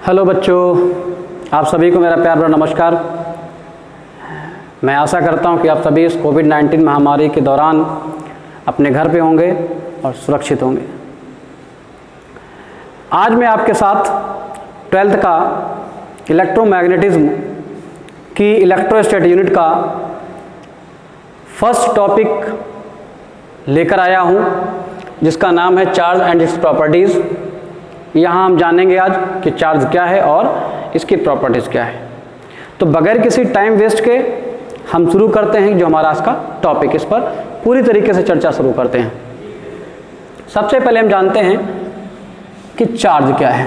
Hello बच्चों, आप सभी को मेरा प्यार भरा नमस्कार। मैं आशा करता हूं कि आप सभी इस कोविड-19 महामारी के दौरान अपने घर पे होंगे और सुरक्षित होंगे। आज मैं आपके साथ 12th का इलेक्ट्रोमैग्नेटिज्म की इलेक्ट्रोस्टैटिक यूनिट का फर्स्ट टॉपिक लेकर आया हूं, जिसका नाम है चार्ज एंड इट्स प्रॉपर्टीज़। यहाँ हम जानेंगे आज कि चार्ज क्या है और इसकी प्रॉपर्टीज़ क्या है। तो बगैर किसी टाइम वेस्ट के हम शुरू करते हैं जो हमारा आज का टॉपिक, इस पर पूरी तरीके से चर्चा शुरू करते हैं। सबसे पहले हम जानते हैं कि चार्ज क्या है।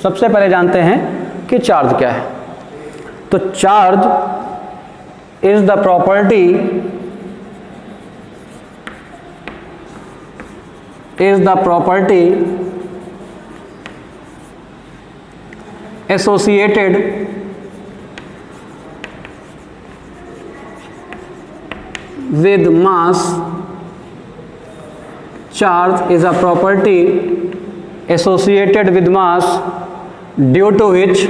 सबसे पहले जानते हैं कि चार्ज क्या है। तो charge is the property associated with mass. Charge is a property associated with mass due to which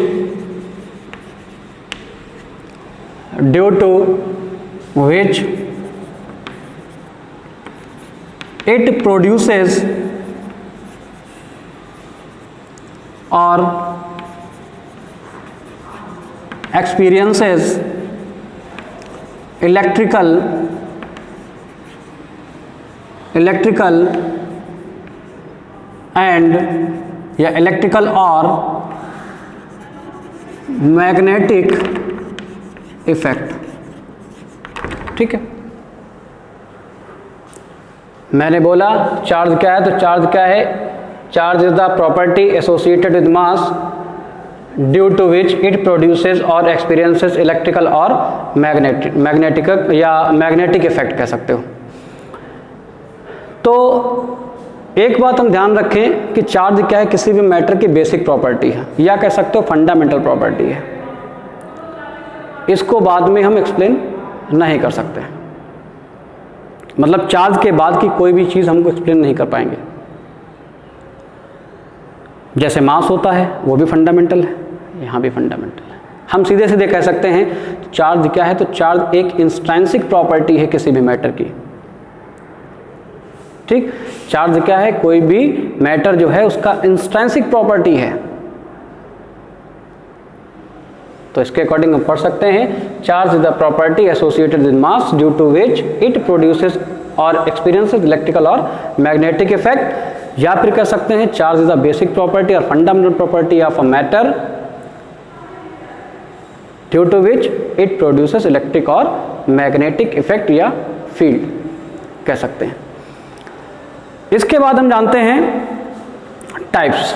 it produces or experiences electrical and या electrical or magnetic effect। ठीक है, मैंने बोला चार्ज क्या है। तो चार्ज क्या है? Charge is the property associated with mass due to which it produces और एक्सपीरियंसेस इलेक्ट्रिकल और मैग्नेटिक या मैग्नेटिक इफेक्ट कह सकते हो। तो एक बात हम ध्यान रखें कि चार्ज क्या है, किसी भी मैटर की बेसिक प्रॉपर्टी है या कह सकते हो फंडामेंटल प्रॉपर्टी है। इसको बाद में हम एक्सप्लेन नहीं कर सकते, मतलब चार्ज के बाद की कोई भी चीज़ हमको एक्सप्लेन नहीं कर पाएंगे। जैसे मास होता है वो भी फंडामेंटल है, यहाँ भी फंडामेंटल है। हम सीधे सीधे कह सकते हैं चार्ज क्या है। तो चार्ज एक इंस्ट्रिंसिक प्रॉपर्टी है किसी भी मैटर की। ठीक, चार्ज क्या है? कोई भी मैटर जो है उसका इंस्ट्रिंसिक प्रॉपर्टी है। तो इसके अकॉर्डिंग हम पढ़ सकते हैं charge is the property associated with mass due to which it produces और एक्सपीरियंसेस इलेक्ट्रिकल और मैग्नेटिक इफेक्ट। या फिर कह सकते हैं charge is the basic property और fundamental property of a matter due to which it produces electric और magnetic effect या फील्ड कह सकते हैं। इसके बाद हम जानते हैं टाइप्स।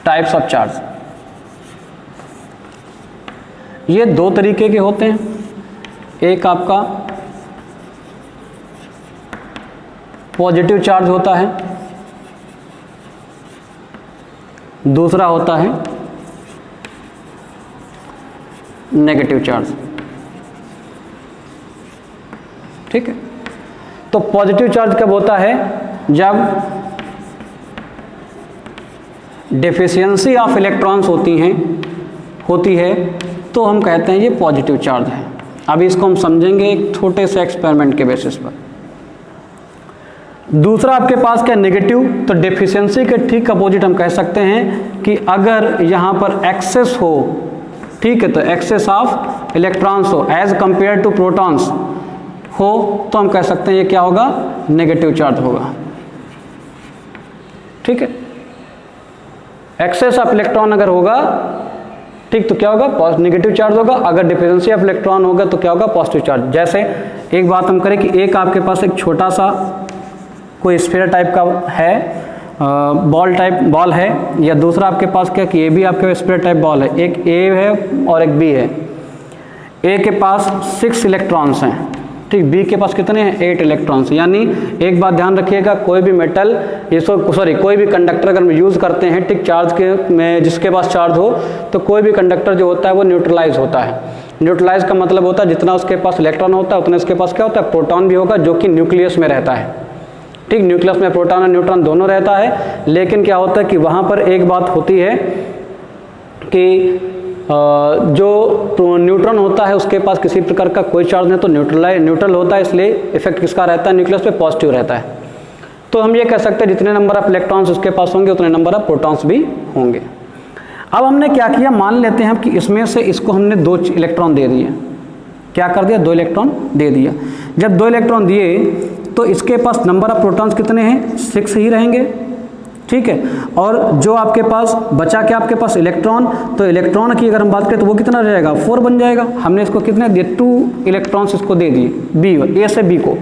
Types of charge. ये दो तरीके के होते हैं। एक आपका पॉजिटिव चार्ज होता है, दूसरा होता है नेगेटिव चार्ज। ठीक है, तो पॉजिटिव चार्ज कब होता है? जब डेफिशिएंसी ऑफ इलेक्ट्रॉन्स होती है तो हम कहते हैं ये पॉजिटिव चार्ज है। अभी इसको हम समझेंगे एक छोटे से एक्सपेरिमेंट के बेसिस पर। दूसरा आपके पास क्या? नेगेटिव। तो डेफिशिएंसी के ठीक अपोजिट हम कह सकते हैं कि अगर यहाँ पर एक्सेस हो, ठीक है, तो एक्सेस ऑफ इलेक्ट्रॉन्स हो एज कंपेयर टू प्रोटॉन्स हो, तो हम कह सकते हैं ये क्या होगा? नेगेटिव चार्ज होगा। ठीक है, एक्सेस ऑफ इलेक्ट्रॉन अगर होगा, ठीक, तो क्या होगा? नेगेटिव चार्ज होगा। अगर डिफिशिएंसी ऑफ इलेक्ट्रॉन होगा तो क्या होगा? Positive charge. जैसे एक बात हम करें कि एक आपके पास एक छोटा सा कोई स्फीयर टाइप का है, बॉल है, या दूसरा आपके पास क्या कि ये भी आपके स्फीयर टाइप बॉल है। एक ए है और एक बी है। ए के पास 6 इलेक्ट्रॉन्स हैं, ठीक, बी के पास कितने हैं? 8 इलेक्ट्रॉन्स। यानी एक बात ध्यान रखिएगा, कोई भी मेटल कोई भी कंडक्टर अगर हम यूज़ करते हैं, ठीक, चार्ज के में जिसके पास चार्ज हो, तो कोई भी कंडक्टर जो होता है वो न्यूट्रलाइज होता है। न्यूट्रलाइज का मतलब होता है जितना उसके पास इलेक्ट्रॉन होता है उतना इसके पास क्या होता है, प्रोटॉन भी होगा, जो कि न्यूक्लियस में रहता है। ठीक, न्यूक्लियस में प्रोटॉन और न्यूट्रॉन दोनों रहता है, लेकिन क्या होता है कि वहाँ पर एक बात होती है कि जो न्यूट्रॉन होता है उसके पास किसी प्रकार का कोई चार्ज नहीं, तो न्यूट्रल होता है, इसलिए इफेक्ट किसका रहता है, न्यूक्लियस पे पॉजिटिव रहता है। तो हम ये कह सकते हैं जितने नंबर ऑफ इलेक्ट्रॉन्स उसके पास होंगे उतने नंबर ऑफ प्रोटॉन्स भी होंगे। अब हमने क्या किया, मान लेते हैं कि इसमें से इसको हमने 2 इलेक्ट्रॉन दे दिए। क्या कर दिया, 2 इलेक्ट्रॉन दे दिया। जब 2 इलेक्ट्रॉन दिए तो इसके पास नंबर ऑफ प्रोटॉन्स कितने हैं, 6 ही रहेंगे। ठीक है, और जो आपके पास बचा क्या, आपके पास इलेक्ट्रॉन, तो इलेक्ट्रॉन की अगर हम बात करें तो वो कितना रहेगा, 4 बन जाएगा। हमने इसको कितने दिए, 2 इलेक्ट्रॉन्स इसको दे दिए, बी, ए से बी को।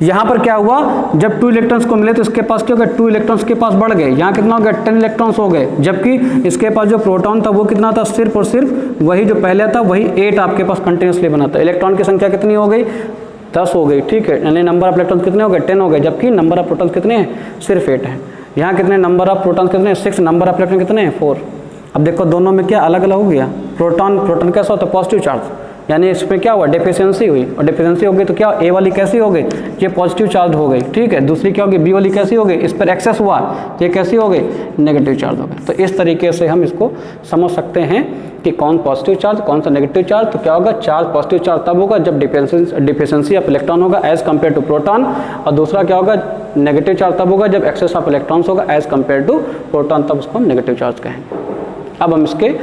यहाँ पर क्या हुआ, जब 2 इलेक्ट्रॉन्स को मिले तो इसके पास क्या हो गया, 2 इलेक्ट्रॉन्स के पास बढ़ गए, यहाँ कितना हो गया, 10 इलेक्ट्रॉन्स हो गए। जबकि इसके पास जो प्रोटॉन था वो कितना था, सिर्फ और सिर्फ वही जो पहले था वही 8 आपके पास कंटिन्यूसली बना था। इलेक्ट्रॉन की संख्या कितनी हो गई, 10 हो गई। ठीक है, यानी नंबर ऑफ इलेक्ट्रॉन्स कितने हो गए, 10 हो गए, जबकि नंबर ऑफ प्रोटॉन्स कितने हैं, सिर्फ 8 हैं। यहाँ कितने नंबर ऑफ प्रोटॉन्स कितने हैं, 6, नंबर ऑफ इलेक्ट्रॉन कितने हैं, 4। अब देखो दोनों में क्या अलग अलग हो गया, प्रोटॉन कैसा होता है, पॉजिटिव चार्ज, यानी इसमें क्या हुआ, डेफिशिएंसी हुई, और डेफिशिएंसी हो गई तो क्या, ए वाली कैसी हो गई, ये पॉजिटिव चार्ज हो गई। ठीक है, दूसरी क्या होगी, बी वाली कैसी हो गई, इस पर एक्सेस हुआ, ये कैसी हो गई, नेगेटिव चार्ज हो गई। तो इस तरीके से हम इसको समझ सकते हैं कि कौन पॉजिटिव चार्ज कौन सा नेगेटिव चार्ज। तो क्या होगा, चार्ज पॉजिटिव चार्ज तब होगा जब डिफिशिएंसी ऑफ इलेक्ट्रॉन होगा एज कम्पेयर टू प्रोटॉन, और दूसरा क्या होगा, नेगेटिव चार्ज तब होगा जब एक्सेस ऑफ इलेक्ट्रॉन्स होगा एज कम्पेयर टू प्रोटॉन, तब उसको हम नेगेटिव चार्ज कहेंगे। अब हम इसके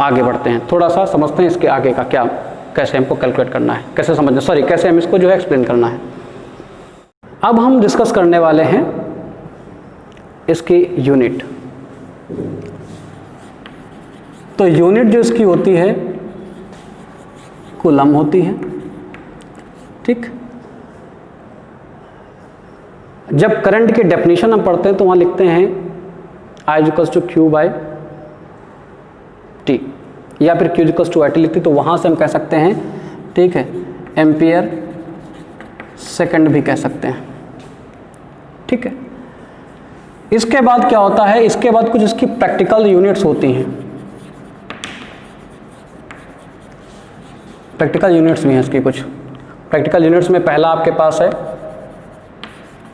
आगे बढ़ते हैं, थोड़ा सा समझते हैं इसके आगे का क्या, कैसे हमको कैलकुलेट करना है, कैसे समझना, कैसे हम इसको जो है एक्सप्लेन करना है। अब हम डिस्कस करने वाले हैं इसकी यूनिट। तो यूनिट जो इसकी होती है कूलम होती है। ठीक, जब करंट की डेफिनेशन हम पढ़ते हैं तो वहाँ लिखते हैं I=Q/T, या फिर Q=IT लिखते तो वहाँ से हम कह सकते हैं, ठीक है, एम्पियर सेकंड भी कह सकते हैं। ठीक है, इसके बाद क्या होता है, इसके बाद कुछ इसकी प्रैक्टिकल यूनिट्स होती हैं, प्रैक्टिकल यूनिट्स भी हैं इसकी कुछ। प्रैक्टिकल यूनिट्स में पहला आपके पास है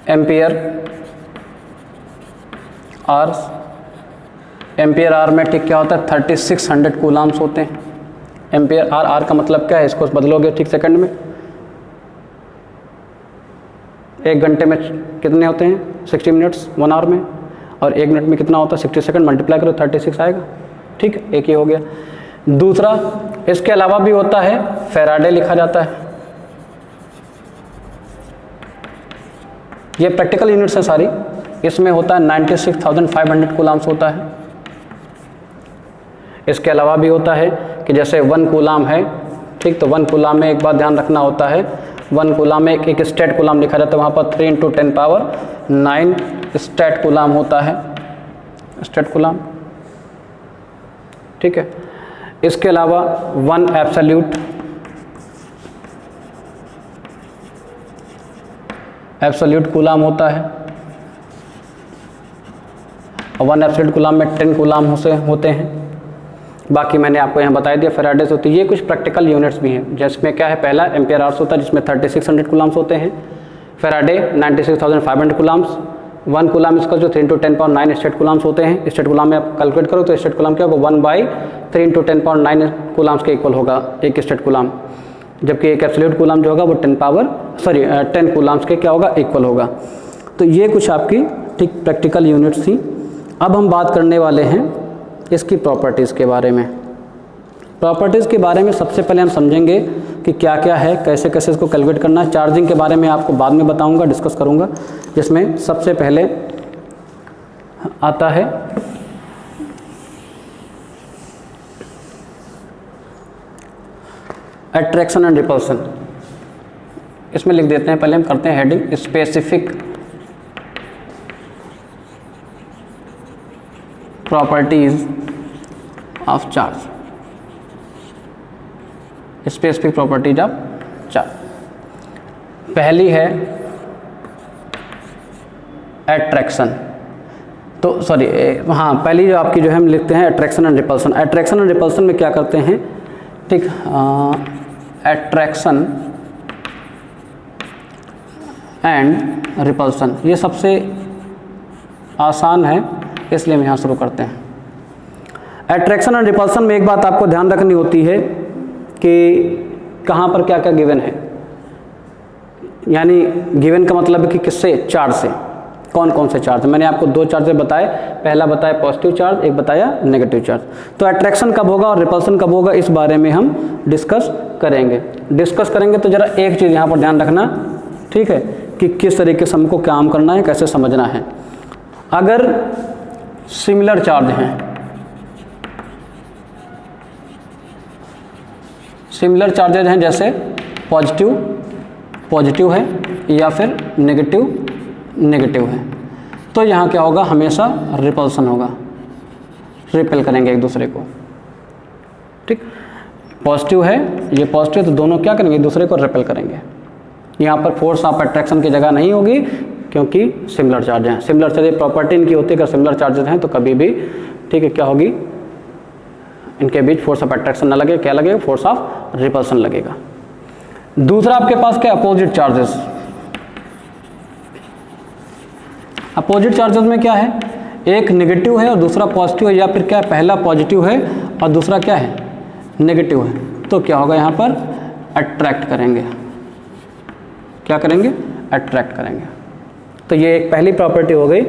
एम्पियर आर। एम्पियर आर में ठीक क्या होता है, 3600 कूलाम्स होते हैं। एम्पियर आर, आर का मतलब क्या है, इसको बदलोगे ठीक सेकंड में, 1 घंटे में कितने होते हैं, 60 मिनट्स 1 आवर में, और 1 मिनट में कितना होता है, 60 सेकंड, मल्टीप्लाई करो 36 आएगा। ठीक है, एक ही हो गया। दूसरा, इसके अलावा भी होता है फैराडे लिखा जाता है। ये प्रैक्टिकल यूनिट्स हैं सारी। इसमें होता है 96,500 कूलाम्स होता है। इसके अलावा भी होता है कि जैसे 1 कूलाम है, ठीक, तो 1 कूलाम में एक बात ध्यान रखना होता है, 1 कूलाम में एक स्टेट कूलाम लिखा जाता है, वहाँ पर 3 × 10⁹ स्टेट कूलाम होता है, स्टेट कूलाम। ठीक है, इसके अलावा 1 एब्सोल्यूट कूलाम होता है, और 1 एब्सोल्यूट कूलाम में 10 कूलाम होते हैं। बाकी मैंने आपको यहाँ बताया दिया फेराडेस होती है। ये कुछ प्रैक्टिकल यूनिट्स भी हैं, जिसमें क्या है, पहला एम्पियर आवर्स होता है जिसमें 3600 कूलाम्स होते हैं। Faraday 96,500 coulombs. 1 कूलाम इसका जो 3 × 10⁹ स्टेट कूलाम्स होते हैं। स्टेट कूलाम में आप कैलकुलेट करो तो स्टेट कूलाम क्या होगा, 1/3 × 10⁹ कूलाम्स के इक्वल होगा एक स्टेट कूलाम, जबकि एक एब्सोल्यूट कूलाम जो होगा वो 10 कूलाम्स के क्या होगा, इक्वल होगा। तो ये कुछ आपकी ठीक प्रैक्टिकल यूनिट्स थी। अब हम बात करने वाले हैं इसकी प्रॉपर्टीज़ के बारे में। प्रॉपर्टीज़ के बारे में सबसे पहले हम समझेंगे कि क्या क्या है, कैसे कैसे इसको कैलकुलेट करना है। चार्जिंग के बारे में आपको बाद में बताऊंगा, डिस्कस करूंगा, जिसमें सबसे पहले आता है अट्रैक्शन एंड रिपल्सन। इसमें लिख देते हैं, पहले हम करते हैं heading specific properties of charge. Specific properties of charge. पहली है एट्रैक्शन। तो सॉरी, हाँ, पहली जो आपकी जो है हम लिखते हैं attraction and repulsion. Attraction and repulsion में क्या करते हैं ठीक, एट्रैक्शन एंड रिपल्सन, ये सबसे आसान है इसलिए हम यहाँ शुरू करते हैं। एट्रैक्शन एंड रिपल्सन में एक बात आपको ध्यान रखनी होती है कि कहाँ पर क्या क्या गिवन है, यानी गिवन का मतलब है कि किससे, चार्ज से, कौन कौन से चार्ज। मैंने आपको दो चार्ज बताए, पहला बताया पॉजिटिव चार्ज, एक बताया नेगेटिव चार्ज। तो अट्रैक्शन कब होगा और रिपल्सन कब होगा इस बारे में हम डिस्कस करेंगे। तो ज़रा एक चीज़ यहाँ पर ध्यान रखना, ठीक है, कि किस तरीके से हमको काम करना है, कैसे समझना है। अगर सिमिलर चार्ज हैं, सिमिलर चार्जेज हैं, जैसे पॉजिटिव है या फिर नेगेटिव है, तो यहाँ क्या होगा, हमेशा रिपल्सन होगा, रिपेल करेंगे एक दूसरे को। ठीक, पॉजिटिव है, ये पॉजिटिव, तो दोनों क्या करेंगे, एक दूसरे को रिपेल करेंगे। यहाँ पर फोर्स ऑफ अट्रैक्शन की जगह नहीं होगी क्योंकि सिमिलर चार्ज हैं। सिमिलर चार्ज प्रॉपर्टी इनकी होती है, अगर सिमिलर चार्जेज हैं तो कभी भी, ठीक है, क्या होगी, इनके बीच फोर्स ऑफ अट्रैक्शन ना लगे, क्या लगेगा, फोर्स ऑफ रिपल्सन लगेगा। दूसरा आपके पास क्या, अपोजिट चार्जेस। अपोजिट चार्जेस में क्या है, एक नेगेटिव है और दूसरा पॉजिटिव है, या फिर क्या, पहला पॉजिटिव है और दूसरा क्या है, नेगेटिव है, तो क्या होगा, यहाँ पर अट्रैक्ट करेंगे। क्या करेंगे, अट्रैक्ट करेंगे। तो ये एक पहली प्रॉपर्टी हो गई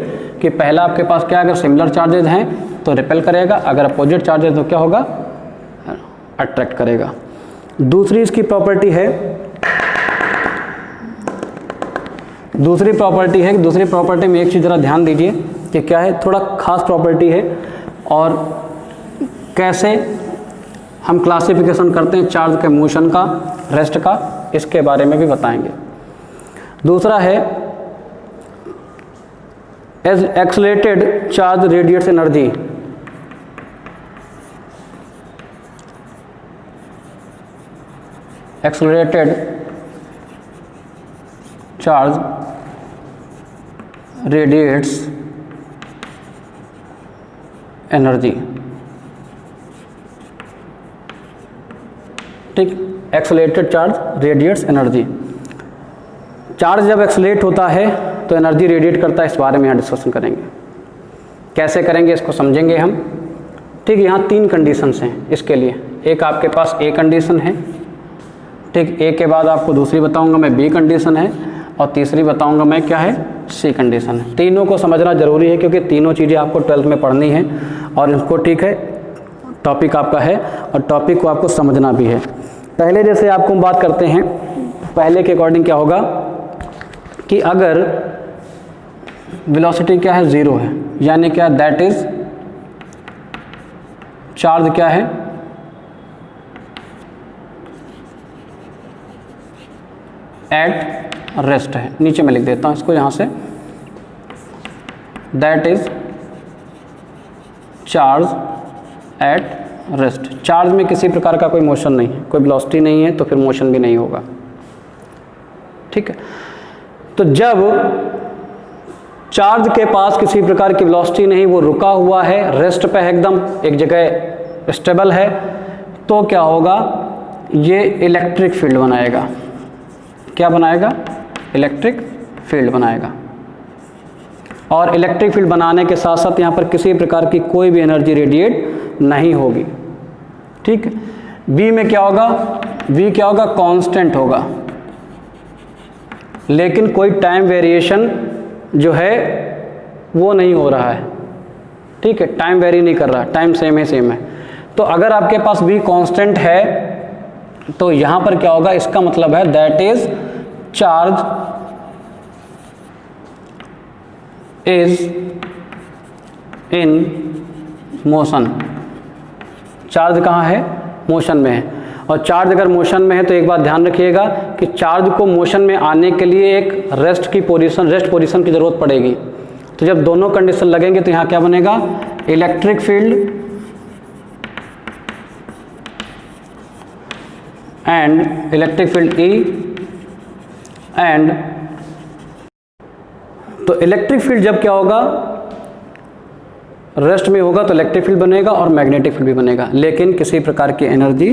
कि पहला आपके पास क्या, अगर सिमिलर चार्जेज हैं तो रिपेल करेगा, अगर अपोजिट चार्जेज तो क्या होगा, अट्रैक्ट करेगा। दूसरी इसकी प्रॉपर्टी है, दूसरी प्रॉपर्टी में एक चीज़ ज़रा ध्यान दीजिए कि क्या है, थोड़ा खास प्रॉपर्टी है और कैसे हम क्लासिफिकेशन करते हैं चार्ज के मोशन का, रेस्ट का, इसके बारे में भी बताएंगे। दूसरा है as accelerated charge radiates energy. Accelerated charge radiates energy. ठीक, accelerated charge radiates energy. Charge जब एक्सलेट होता है तो एनर्जी रेडिएट करता है, इस बारे में यहाँ डिस्कशन करेंगे। कैसे करेंगे इसको समझेंगे हम। ठीक, यहाँ तीन कंडीशंस हैं इसके लिए। एक आपके पास ए कंडीशन है, ठीक, ए के बाद आपको दूसरी बताऊंगा मैं बी कंडीशन है, और तीसरी बताऊंगा मैं क्या है, सी कंडीशन है। तीनों को समझना जरूरी है क्योंकि तीनों चीज़ें आपको 12th में पढ़नी है और इनको, ठीक है, टॉपिक आपका है और टॉपिक को आपको समझना भी है। पहले जैसे आपको बात करते हैं, पहले के अकॉर्डिंग क्या होगा कि अगर वेलोसिटी क्या है, ज़ीरो है, यानी क्या, दैट इज चार्ज क्या है, एट रेस्ट है। नीचे मैं लिख देता हूँ इसको यहाँ से, that is charge at rest. Charge में किसी प्रकार का कोई मोशन नहीं है, कोई वेलोसिटी नहीं है, तो फिर मोशन भी नहीं होगा। ठीक है, तो जब चार्ज के पास किसी प्रकार की वेलोसिटी नहीं, वो रुका हुआ है, रेस्ट पे है, एकदम एक जगह स्टेबल है, तो क्या होगा, ये इलेक्ट्रिक फील्ड बनाएगा। क्या बनाएगा, इलेक्ट्रिक फील्ड बनाएगा। और इलेक्ट्रिक फील्ड बनाने के साथ साथ यहाँ पर किसी प्रकार की कोई भी एनर्जी रेडिएट नहीं होगी। ठीक है, बी में क्या होगा, वी क्या होगा, कांस्टेंट होगा, लेकिन कोई टाइम वेरिएशन जो है वो नहीं हो रहा है। ठीक है, टाइम वेरी नहीं कर रहा, टाइम सेम है। तो अगर आपके पास v कांस्टेंट है तो यहाँ पर क्या होगा, इसका मतलब है that is charge is in motion. Charge कहाँ है, मोशन में है। और चार्ज अगर मोशन में है तो एक बात ध्यान रखिएगा कि चार्ज को मोशन में आने के लिए एक रेस्ट पोजीशन की ज़रूरत पड़ेगी। तो जब दोनों कंडीशन लगेंगे तो यहाँ क्या बनेगा, electric field and electric field E and, तो इलेक्ट्रिक फील्ड जब क्या होगा, रेस्ट में होगा तो इलेक्ट्रिक फील्ड बनेगा और मैग्नेटिक फील्ड भी बनेगा, लेकिन किसी प्रकार की एनर्जी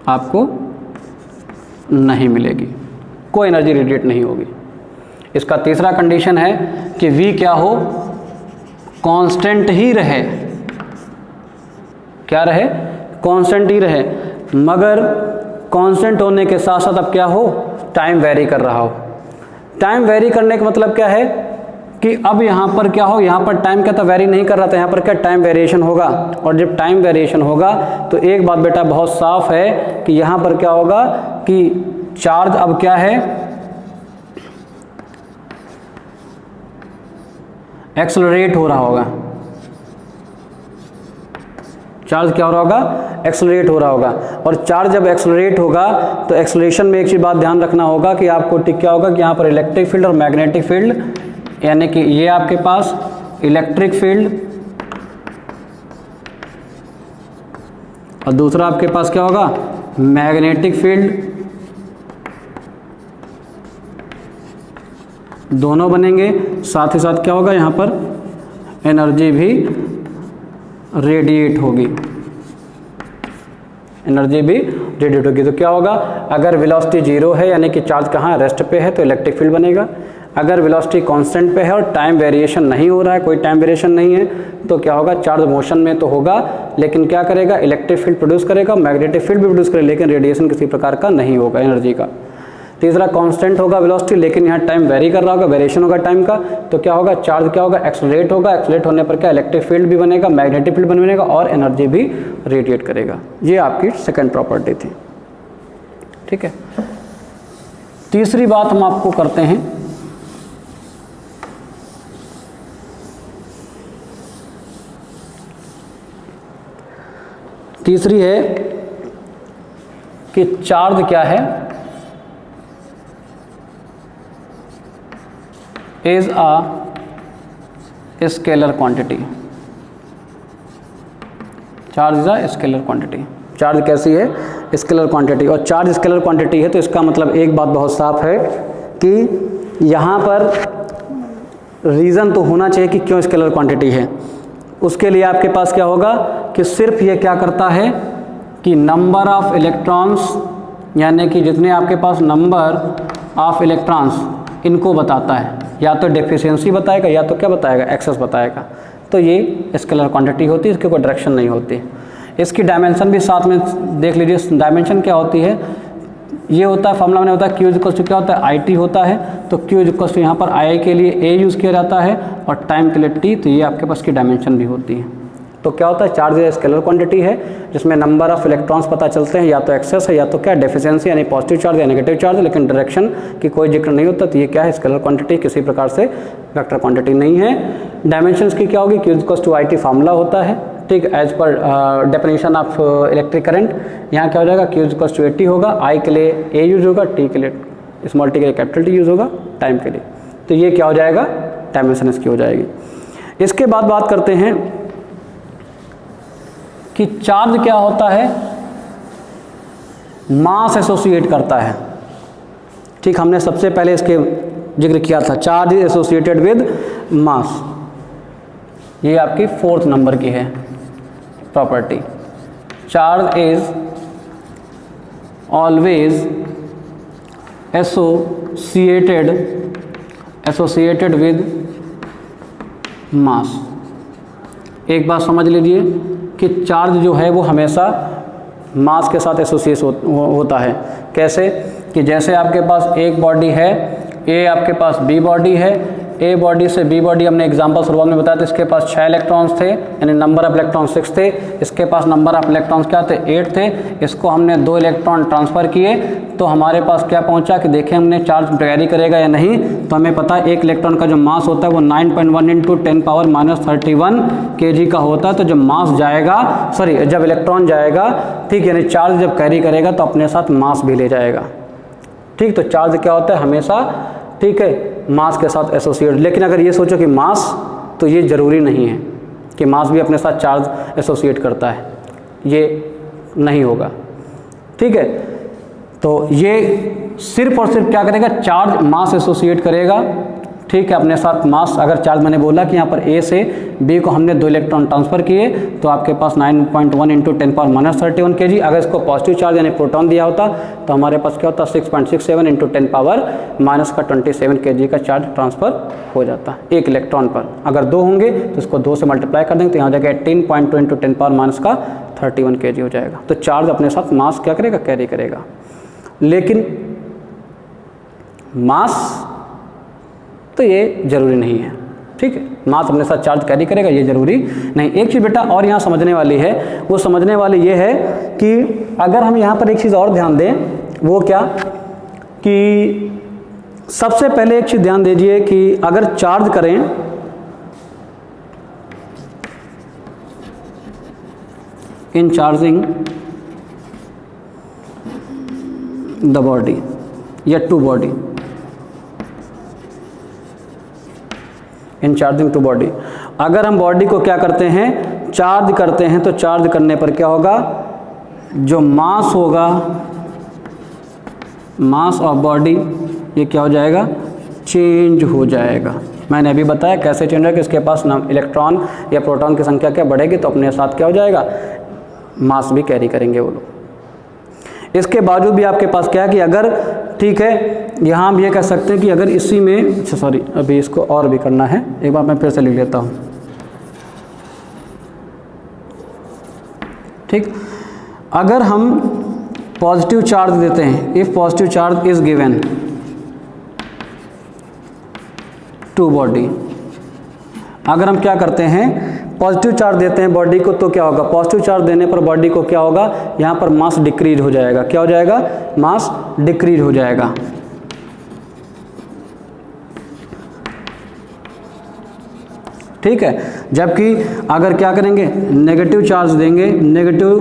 आपको नहीं मिलेगी, कोई एनर्जी रेडिएट नहीं होगी। इसका तीसरा कंडीशन है कि V क्या हो, कांस्टेंट ही रहे। क्या रहे? कांस्टेंट ही रहे, मगर कांस्टेंट होने के साथ साथ अब क्या हो, टाइम वेरी कर रहा हो। टाइम वेरी करने का मतलब क्या है कि अब यहाँ पर क्या हो, यहाँ पर टाइम क्या था, वेरी नहीं कर रहा था, यहाँ पर क्या टाइम वेरिएशन होगा। और जब टाइम वेरिएशन होगा तो एक बात बेटा बहुत साफ है कि यहाँ पर क्या होगा कि चार्ज अब क्या है, एक्सेलरेट हो रहा होगा। चार्ज क्या हो रहा होगा, एक्सेलरेट हो रहा होगा। और चार्ज जब एक्सेलरेट होगा तो एक्सेलरेशन में एक चीज़ बात ध्यान रखना होगा कि आपको क्या होगा कि यहाँ पर इलेक्ट्रिक फील्ड और मैग्नेटिक फील्ड, यानी कि ये आपके पास इलेक्ट्रिक फील्ड और दूसरा आपके पास क्या होगा, मैग्नेटिक फील्ड, दोनों बनेंगे। साथ ही साथ क्या होगा, यहाँ पर एनर्जी भी रेडिएट होगी, एनर्जी भी रेडिएट होगी। तो क्या होगा, अगर वेलोसिटी जीरो है यानी कि चार्ज कहाँ रेस्ट पे है तो इलेक्ट्रिक फील्ड बनेगा। अगर वेलोसिटी कांस्टेंट पे है और टाइम वेरिएशन नहीं हो रहा है, कोई टाइम वेरिएशन नहीं है, तो क्या होगा, चार्ज मोशन में तो होगा लेकिन क्या करेगा, इलेक्ट्रिक फील्ड प्रोड्यूस करेगा, मैग्नेटिक फील्ड भी प्रोड्यूस करेगा, लेकिन रेडिएशन किसी प्रकार का नहीं होगा एनर्जी का। तीसरा कांस्टेंट होगा वेलोसिटी, लेकिन यहाँ टाइम वेरी कर रहा होगा, वेरिएशन होगा टाइम का, तो क्या होगा, चार्ज क्या होगा, एक्सेलरेट होगा। एक्सेलरेट होने पर क्या, इलेक्ट्रिक फील्ड भी बनेगा, मैग्नेटिक फील्ड बनेगा और एनर्जी भी रेडिएट करेगा। ये आपकी सेकंड प्रॉपर्टी थी। ठीक है, तीसरी बात हम आपको करते हैं, तीसरी है कि चार्ज क्या है, is a scalar quantity. Charge is a scalar quantity. Charge कैसी है, स्केलर क्वांटिटी। और चार्ज स्केलर क्वांटिटी है तो इसका मतलब एक बात बहुत साफ है कि यहाँ पर रीज़न तो होना चाहिए कि क्यों स्केलर क्वांटिटी है। उसके लिए आपके पास क्या होगा कि सिर्फ ये क्या करता है कि नंबर ऑफ इलेक्ट्रॉन्स, यानी कि जितने आपके पास नंबर ऑफ इलेक्ट्रॉन्स, इनको बताता है। या तो डेफिशिएंसी बताएगा या तो क्या बताएगा, एक्सेस बताएगा। तो ये स्केलर क्वांटिटी होती है, इसकी कोई डायरेक्शन नहीं होती। इसकी डायमेंशन भी साथ में देख लीजिए। डायमेंशन क्या होती है, ये होता है फॉर्मूला में होता है Q इक्वल्स टू क्या होता है, IT होता है। तो Q इक्वल्स टू यहाँ पर I के लिए A यूज़ किया जाता है और टाइम के लिए T, तो ये आपके पास की डायमेंशन भी होती है। तो क्या होता है, चार्ज स्केलर क्वांटिटी है जिसमें नंबर ऑफ इलेक्ट्रॉन्स पता चलते हैं, या तो एक्सेस है या तो क्या डेफिशिएंसी यानी पॉजिटिव चार्ज या नेगेटिव चार्ज, लेकिन डायरेक्शन की कोई जिक्र नहीं होता। तो ये क्या है, स्केलर क्वांटिटी, किसी प्रकार से वेक्टर क्वांटिटी नहीं है। डायमेंशंस की क्या होगी, Q equals to IT formula होता है, ठीक, as per definition of electric current. यहाँ क्या हो जाएगा, Q इक्वल्स टू 80 होगा, I के लिए A यूज होगा, T के लिए स्मॉल t के लिए कैपिटल T यूज होगा, टाइम के लिए। तो ये क्या हो जाएगा, डायमेंशन इसकी हो जाएगी। इसके बाद बात करते हैं कि चार्ज क्या होता है, मास एसोसिएट करता है। ठीक, हमने सबसे पहले इसके जिक्र किया था, चार्ज इज एसोसिएटेड विद मास। ये आपकी 4th नंबर की है property. Charge is always associated with मास। एक बात समझ लीजिए कि चार्ज जो है वो हमेशा मास के साथ एसोसिएट होता है। कैसे कि जैसे आपके पास एक बॉडी है, ए आपके पास बी बॉडी है, ए बॉडी से बी बॉडी हमने एग्जांपल शुरुआत में बताया था, इसके पास 6 इलेक्ट्रॉन्स थे, यानी नंबर ऑफ इलेक्ट्रॉन 6 थे। इसके पास नंबर ऑफ इलेक्ट्रॉन्स क्या थे, 8 थे। इसको हमने 2 इलेक्ट्रॉन ट्रांसफ़र किए तो हमारे पास क्या पहुंचा कि देखें हमने चार्ज कैरी करेगा या नहीं। तो हमें पता है एक इलेक्ट्रॉन का जो मास होता है वो 9.1 × 10⁻³ kg का होता है। तो जब मास जाएगा, जब इलेक्ट्रॉन जाएगा, ठीक, यानी चार्ज जब कैरी करेगा तो अपने साथ मास भी ले जाएगा। ठीक, तो चार्ज क्या होता है हमेशा, ठीक है, मास के साथ एसोसिएट। लेकिन अगर ये सोचो कि मास, तो ये ज़रूरी नहीं है कि मास भी अपने साथ चार्ज एसोसिएट करता है, ये नहीं होगा। ठीक है, तो ये सिर्फ और सिर्फ क्या करेगा, चार्ज मास एसोसिएट करेगा, ठीक है, अपने साथ मास अगर चार्ज, मैंने बोला कि यहाँ पर ए से बी को हमने 2 इलेक्ट्रॉन ट्रांसफ़र किए तो आपके पास 9.1 इंटू 10⁻³ kg। अगर इसको पॉजिटिव चार्ज यानी प्रोटॉन दिया होता तो हमारे पास क्या होता 6.67 इंटू 10⁻⁻27 kg का चार्ज ट्रांसफ़र हो जाता एक इलेक्ट्रॉन पर। अगर 2 होंगे तो इसको 2 से मल्टीप्लाई कर देंगे तो यहाँ जाकर 18.2 इंटू 10⁻31 kg हो जाएगा। तो चार्ज अपने साथ मास क्या करेगा, कैरी करेगा। लेकिन मास तो ये ज़रूरी नहीं है, ठीक है, मास अपने साथ चार्ज कैरी करेगा ये ज़रूरी नहीं। एक चीज़ बेटा और यहाँ समझने वाली है, वो समझने वाली ये है कि अगर हम यहाँ पर एक चीज़ और ध्यान दें, वो क्या कि सबसे पहले एक चीज़ ध्यान दीजिए कि अगर चार्ज करें इन चार्जिंग द बॉडी या two body, in charging two body, अगर हम बॉडी को क्या करते हैं, चार्ज करते हैं, तो चार्ज करने पर क्या होगा, जो मास होगा, मास ऑफ बॉडी, ये क्या हो जाएगा, चेंज हो जाएगा। मैंने अभी बताया कैसे चेंज होगा कि इसके पास इलेक्ट्रॉन या प्रोटॉन की संख्या क्या बढ़ेगी तो अपने साथ क्या हो जाएगा, मास भी कैरी करेंगे वो लोग। इसके बावजूद भी आपके पास क्या है कि अगर, ठीक है, यहाँ हम ये कह सकते हैं कि अगर इसी में, अच्छा सॉरी अभी इसको और भी करना है, एक बार मैं फिर से लिख लेता हूँ, ठीक। अगर हम पॉजिटिव चार्ज देते हैं, if positive charge is given to body, अगर हम क्या करते हैं पॉजिटिव चार्ज देते हैं बॉडी को तो क्या होगा, पॉजिटिव चार्ज देने पर बॉडी को क्या होगा, यहाँ पर मास डिक्रीज हो जाएगा। क्या हो जाएगा, मास डिक्रीज हो जाएगा। ठीक है, जबकि अगर क्या करेंगे, नेगेटिव चार्ज देंगे, negative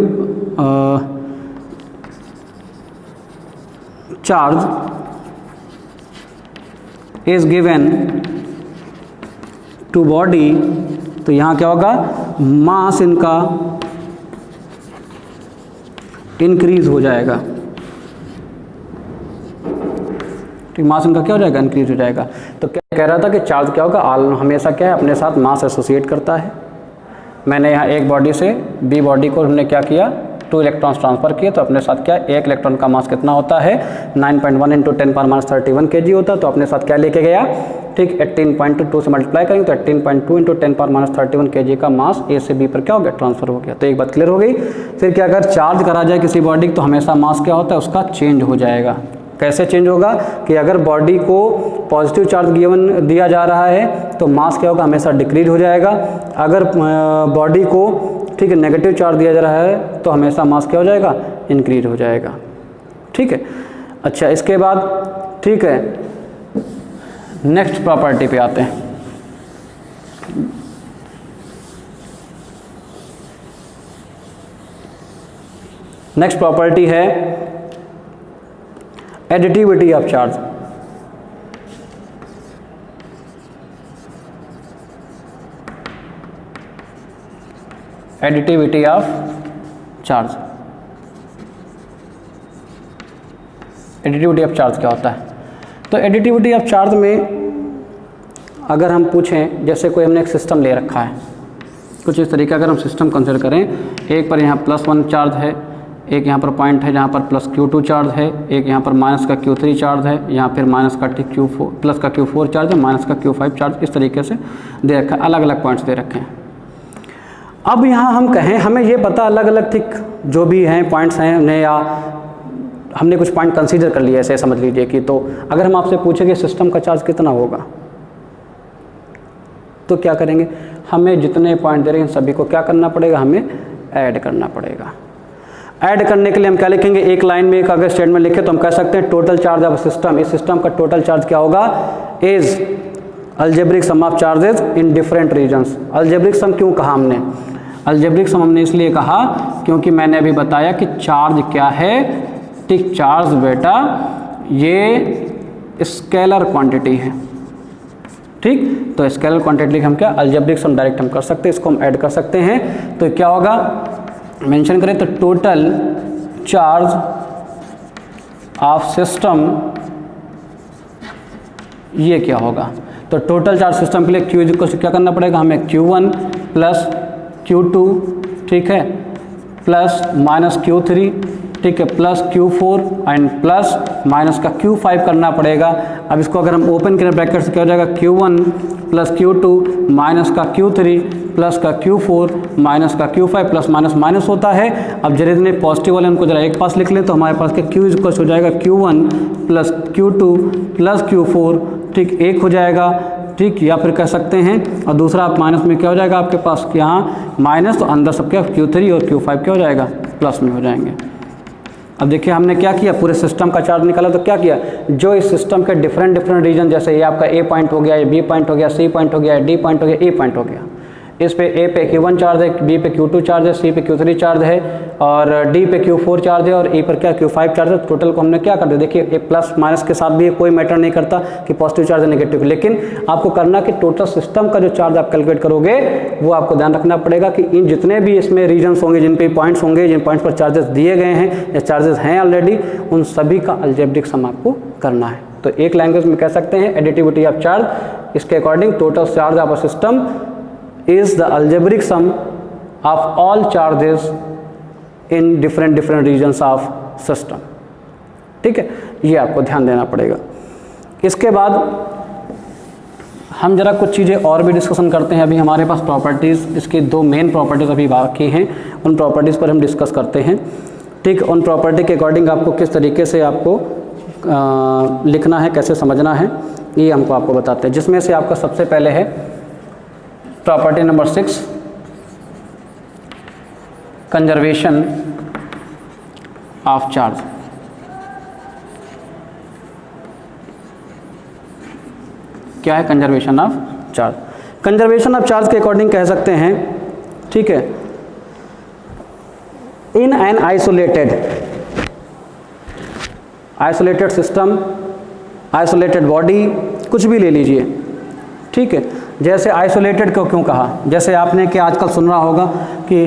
charge is given to body, तो यहाँ क्या होगा, मास इनका इंक्रीज हो जाएगा। ठीक, मास इनका क्या हो जाएगा, इंक्रीज हो जाएगा। तो क्या कह रहा था कि चार्ज क्या होगा, हमेशा क्या है, अपने साथ मास एसोसिएट करता है। मैंने यहाँ एक बॉडी से बी बॉडी को हमने क्या किया, 2 इलेक्ट्रॉन्स ट्रांसफ़र किए, तो अपने साथ क्या, एक इलेक्ट्रॉन का मास कितना होता है, 9.1 इंटू 10⁻31 kg होता है। तो अपने साथ क्या लेके गया, ठीक, 18.2 से मल्टीप्लाई करेंगे तो 18.2 इंटू 10⁻31 kg का मास ए से बी पर क्या हो गया, ट्रांसफ़र हो गया। तो एक बात क्लियर हो गई। फिर क्या, अगर चार्ज करा जाए किसी बॉडी तो हमेशा मास क्या होता है, उसका चेंज हो जाएगा। कैसे चेंज होगा कि अगर बॉडी को पॉजिटिव चार्ज गिवन दिया जा रहा है तो मास क्या होगा, हमेशा डिक्रीज हो जाएगा। अगर बॉडी को, ठीक है, नेगेटिव चार्ज दिया जा रहा है तो हमेशा मास क्या हो जाएगा, इंक्रीज हो जाएगा। ठीक है, अच्छा, इसके बाद, ठीक है, नेक्स्ट प्रॉपर्टी पे आते हैं। नेक्स्ट प्रॉपर्टी है additivity of charge. Additivity of charge, additivity of charge क्या होता है? तो एडिटिविटी ऑफ चार्ज में अगर हम पूछें, जैसे कोई हमने एक सिस्टम ले रखा है, कुछ इस तरीके अगर हम सिस्टम कंसिडर करें, एक पर यहाँ +1 चार्ज है, एक यहाँ पर पॉइंट है जहाँ पर +Q2 चार्ज है, एक यहाँ पर माइनस का Q3 चार्ज है, यहाँ फिर माइनस का Q4 प्लस का Q4 चार्ज है, माइनस का Q5 चार्ज, इस तरीके से दे रखा है, अलग अलग पॉइंट्स दे रखे हैं। अब यहाँ हम कहें, हमें ये पता अलग अलग ठीक जो भी हैं पॉइंट्स हैं उन्हें, या हमने कुछ पॉइंट कंसीडर कर लिए ऐसे समझ लीजिए कि, तो अगर हम आपसे पूछें कि सिस्टम का चार्ज कितना होगा तो क्या करेंगे, हमें जितने पॉइंट दे रहे हैं सभी को क्या करना पड़ेगा, हमें ऐड करना पड़ेगा। ऐड करने के लिए हम क्या लिखेंगे, एक लाइन में एक अगर स्टेटमेंट लिखे तो हम कह सकते हैं टोटल चार्ज ऑफ सिस्टम, इस सिस्टम का टोटल चार्ज क्या होगा, is algebraic sum of charges in different regions. Algebraic sum क्यों कहा हमने, अलजेब्रिक सम हमने इसलिए कहा क्योंकि मैंने अभी बताया कि चार्ज क्या है, ठीक, चार्ज बेटा ये स्केलर क्वांटिटी है। ठीक, तो स्केलर क्वांटिटी हम क्या, अलजेब्रिक सम डायरेक्ट हम कर सकते हैं, इसको हम ऐड कर सकते हैं। तो क्या होगा, मेंशन करें तो टोटल चार्ज ऑफ सिस्टम ये क्या होगा, तो टोटल चार्ज सिस्टम के लिए Q इक्वल टू क्या करना पड़ेगा हमें, Q1 प्लस Q2, ठीक है, प्लस माइनस Q3, ठीक है, plus Q4 and plus minus का Q5 करना पड़ेगा। अब इसको अगर हम ओपन करें ब्रैकेट से क्या हो जाएगा, Q1 प्लस Q2 माइनस का Q3 प्लस का Q4 माइनस का Q5 प्लस माइनस माइनस होता है। अब जितने पॉजिटिव वाले उनको जरा एक पास लिख लें तो हमारे पास के Q इक्वल हो जाएगा Q1 plus Q2 plus Q4, ठीक, एक हो जाएगा, ठीक, या फिर कह सकते हैं और दूसरा आप माइनस में क्या हो जाएगा आपके पास कि यहाँ माइनस तो अंदर सब क्या Q3 और Q5 क्या हो जाएगा प्लस में हो जाएंगे। अब देखिए हमने क्या किया, पूरे सिस्टम का चार्ज निकाला तो क्या किया, जो इस सिस्टम के डिफरेंट रीजन, जैसे ये आपका A पॉइंट हो गया, ये B पॉइंट हो गया, C पॉइंट हो गया, D पॉइंट हो गया, E पॉइंट हो गया, इस पे A पे Q1 चार्ज है, B पे Q2 चार्ज है, C पे Q3 चार्ज है और D पे Q4 चार्ज है और E पर क्या Q5 चार्ज है। टोटल को हमने क्या कर दिया, देखिए ए प्लस माइनस के साथ भी कोई मैटर नहीं करता कि पॉजिटिव चार्ज है नेगेटिव, लेकिन आपको करना कि टोटल सिस्टम का जो चार्ज आप कैलकुलेट करोगे वो आपको ध्यान रखना पड़ेगा कि इन जितने भी इसमें रीजन्स होंगे, जिन पे पॉइंट्स होंगे, जिन पॉइंट्स पर चार्जेस दिए गए हैं या चार्जेस हैं ऑलरेडी, उन सभी का अलजेब्रिक सम आपको करना है। तो एक लैंग्वेज में कह सकते हैं एडिटिविटी ऑफ चार्ज, इसके according total charge of a system is the algebraic sum of all charges in different regions of system, ठीक है, ये आपको ध्यान देना पड़ेगा। इसके बाद हम जरा कुछ चीज़ें और भी डिस्कशन करते हैं। अभी हमारे पास प्रॉपर्टीज़, इसकी दो मेन प्रॉपर्टीज़ अभी बाकी हैं, उन प्रॉपर्टीज़ पर हम डिस्कस करते हैं, ठीक। उन प्रॉपर्टी के अकॉर्डिंग आपको किस तरीके से आपको लिखना है, कैसे समझना है, ये हमको आपको बताते हैं। जिसमें से आपका सबसे पहले है property number 6, conservation of charge. क्या है conservation of charge? Conservation of charge के अकॉर्डिंग कह सकते हैं, ठीक है, इन an isolated system, isolated body, कुछ भी ले लीजिए, ठीक है। जैसे आइसोलेटेड को क्यों कहा, जैसे आपने कि आजकल सुन रहा होगा कि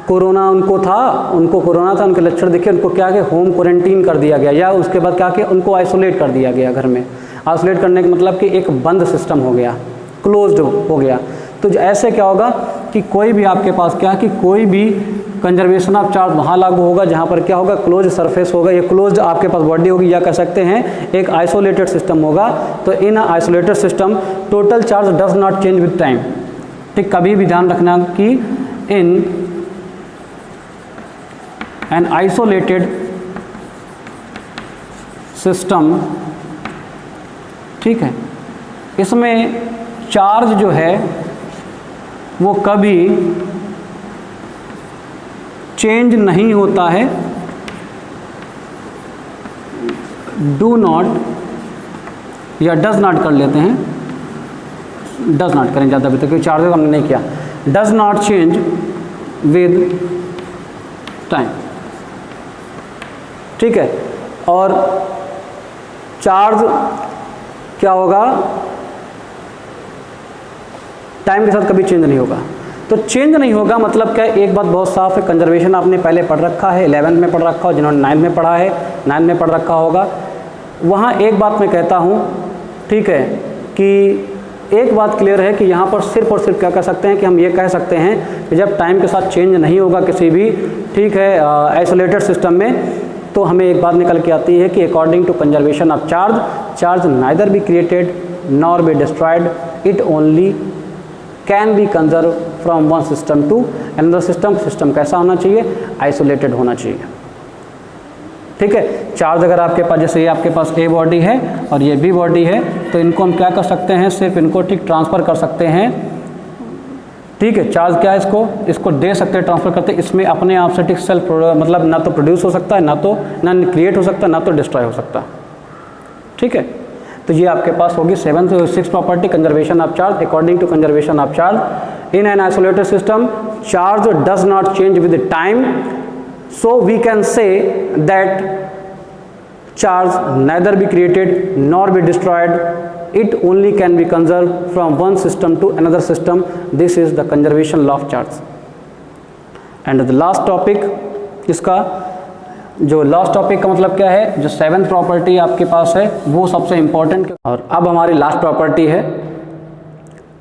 कोरोना उनको कोरोना था, उनके लक्षण दिखे, उनको क्या कि होम क्वारंटीन कर दिया गया, या उसके बाद क्या कि उनको आइसोलेट कर दिया गया घर में। आइसोलेट करने का मतलब कि एक बंद सिस्टम हो गया, क्लोज्ड हो गया। तो ऐसे क्या होगा कि कोई भी आपके पास क्या कि कोई भी कंजर्वेशन ऑफ चार्ज वहाँ लागू होगा जहाँ पर क्या होगा, क्लोज सरफेस होगा, ये क्लोज आपके पास बॉडी होगी, या कह सकते हैं एक आइसोलेटेड सिस्टम होगा। तो इन isolated system total charge does not change with time, ठीक। कभी भी ध्यान रखना कि इन एन आइसोलेटेड सिस्टम, ठीक है, इसमें चार्ज जो है वो कभी चेंज नहीं होता है, डू नॉट या डज नॉट कर लेते हैं, डज नॉट करें ज़्यादा बेहतर क्योंकि चार्जेस हमने नहीं किया, does not change with time, ठीक है। और चार्ज क्या होगा, टाइम के साथ कभी चेंज नहीं होगा। तो चेंज नहीं होगा मतलब क्या, एक बात बहुत साफ है, कंजर्वेशन आपने पहले पढ़ रखा है, 11th में पढ़ रखा हो, जिन्होंने 9th में पढ़ा है 9th में पढ़ रखा होगा। वहाँ एक बात मैं कहता हूँ, ठीक है, कि एक बात क्लियर है कि यहाँ पर सिर्फ और सिर्फ क्या कह सकते हैं कि हम ये कह सकते हैं कि जब टाइम के साथ चेंज नहीं होगा किसी भी, ठीक है, आइसोलेटेड सिस्टम में, तो हमें एक बात निकल के आती है कि according to conservation of charge neither be created nor be destroyed, it only can be conserve from one system to another system. System कैसा होना चाहिए, आइसोलेटेड होना चाहिए, ठीक है। चार्ज अगर आपके पास, जैसे ये आपके पास ए बॉडी है और ये बी बॉडी है, तो इनको हम क्या कर सकते हैं, सिर्फ इनको ठीक ट्रांसफ़र कर सकते हैं, ठीक है। चार्ज क्या है, इसको दे सकते हैं, ट्रांसफ़र करते हैं, इसमें अपने आप से ठीक सेल्फ मतलब ना तो प्रोड्यूस हो सकता है, ना क्रिएट हो सकता है, ना तो डिस्ट्रॉय हो सकता है, ठीक है। तो ये आपके पास होगी 6th property, conservation of charge. According to conservation of charge in an isolated system, charge does not change with time, so we can say that charge neither be created nor be destroyed, it only can be conserved from one system to another system. This is the conservation law of charge. And the last topic, इसका जो last topic का मतलब क्या है, जो 7th property आपके पास है वो सबसे इम्पोर्टेंट। और अब हमारी लास्ट प्रॉपर्टी है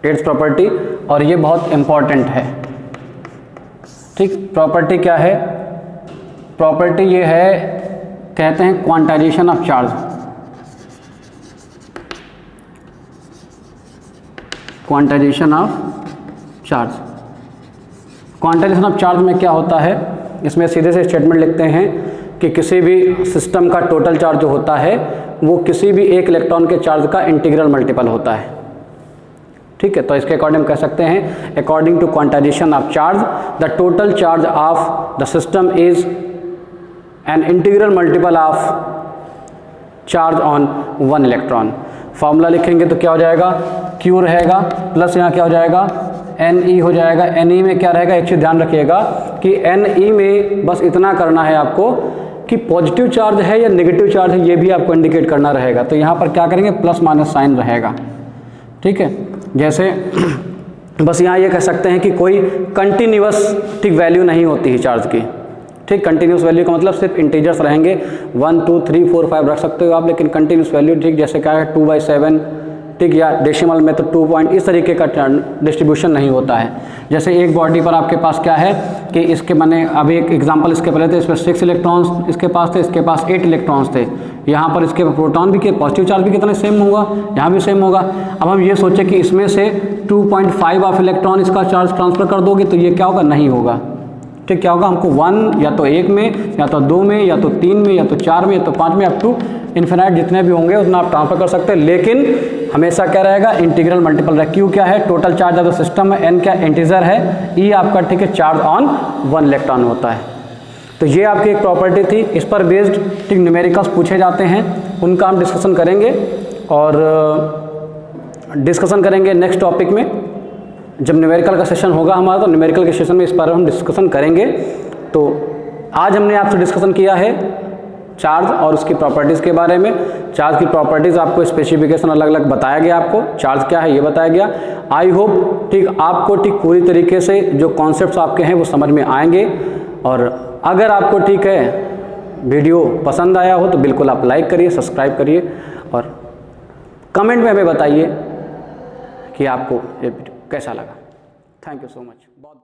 8th प्रॉपर्टी, और ये बहुत इंपॉर्टेंट है। ठीक, प्रॉपर्टी क्या है? प्रॉपर्टी ये है, कहते हैं quantization of charge. Quantization of charge. Quantization of charge में क्या होता है? इसमें सीधे से स्टेटमेंट लिखते हैं कि किसी भी सिस्टम का टोटल चार्ज जो होता है वो किसी भी एक इलेक्ट्रॉन के चार्ज का इंटीग्रल मल्टीपल होता है। ठीक है, तो इसके अकॉर्डिंग कह सकते हैं according to quantization of charge the total charge of the system is an integral multiple of charge on one electron. Formula लिखेंगे तो क्या हो जाएगा? Q रहेगा प्लस यहाँ क्या हो जाएगा? Ne हो जाएगा। Ne में क्या रहेगा? एक चीज़ ध्यान रखिएगा कि Ne में बस इतना करना है आपको कि पॉजिटिव चार्ज है या नेगेटिव चार्ज है, ये भी आपको इंडिकेट करना रहेगा। तो यहाँ पर क्या करेंगे? प्लस माइनस साइन रहेगा। ठीक है, जैसे बस यहाँ ये कह सकते हैं कि कोई कंटिन्यूअस ठीक वैल्यू नहीं होती है चार्ज की। ठीक, कंटिन्यूस वैल्यू का मतलब सिर्फ इंटीजर्स रहेंगे, 1 2 3 4 5 रख सकते हो आप, लेकिन कंटिन्यूस वैल्यू ठीक जैसे क्या है 2/7, ठीक, या डेसिमल में तो 2 पॉइंट, इस तरीके का डिस्ट्रीब्यूशन नहीं होता है। जैसे एक बॉडी पर आपके पास क्या है कि इसके मैंने अभी एक एग्जांपल इसके पहले थे, इसमें 6 इलेक्ट्रॉन्स इसके पास थे, इसके पास 8 इलेक्ट्रॉन्स थे। यहाँ पर इसके प्रोटॉन भी के पॉजिटिव चार्ज भी कितना सेम होगा, यहाँ भी सेम होगा। अब हम ये सोचें कि इसमें से 2.5 ऑफ इलेक्ट्रॉन इसका चार्ज ट्रांसफ़र कर दोगे तो ये क्या होगा? नहीं होगा। ठीक, क्या होगा? हमको 1 या तो 1 में, या तो 2 में, या तो 3 में, या तो 4 में, या तो 5 में, अप टू इन्फिनाइट जितने भी होंगे उतना आप ट्रांसफर कर सकते हैं, लेकिन हमेशा क्या रहेगा? इंटीग्रल मल्टीपल रहेगा। क्यू क्या है? Total charge of the system है। एन क्या? इंटीजर है। ई आपका ठीक है चार्ज ऑन वन इलेक्ट्रॉन होता है। तो ये आपकी एक प्रॉपर्टी थी, इस पर बेस्ड ठीक न्यूमेरिकल्स पूछे जाते हैं, उनका हम डिस्कशन करेंगे और डिस्कशन करेंगे नेक्स्ट टॉपिक में। जब न्यूमेरिकल का सेशन होगा हमारा तो न्यूमेरिकल के सेशन में इस पर हम डिस्कशन करेंगे। तो आज हमने आपसे डिस्कशन किया है चार्ज और उसकी प्रॉपर्टीज़ के बारे में। चार्ज की प्रॉपर्टीज़ आपको स्पेसिफिकेशन अलग अलग बताया गया, आपको चार्ज क्या है ये बताया गया। आई होप ठीक आपको ठीक पूरी तरीके से जो कॉन्सेप्ट्स आपके हैं वो समझ में आएंगे। और अगर आपको ठीक है वीडियो पसंद आया हो तो बिल्कुल आप लाइक करिए, सब्सक्राइब करिए और कमेंट में हमें बताइए कि आपको ये वीडियो कैसा लगा। Thank you so much. बहुत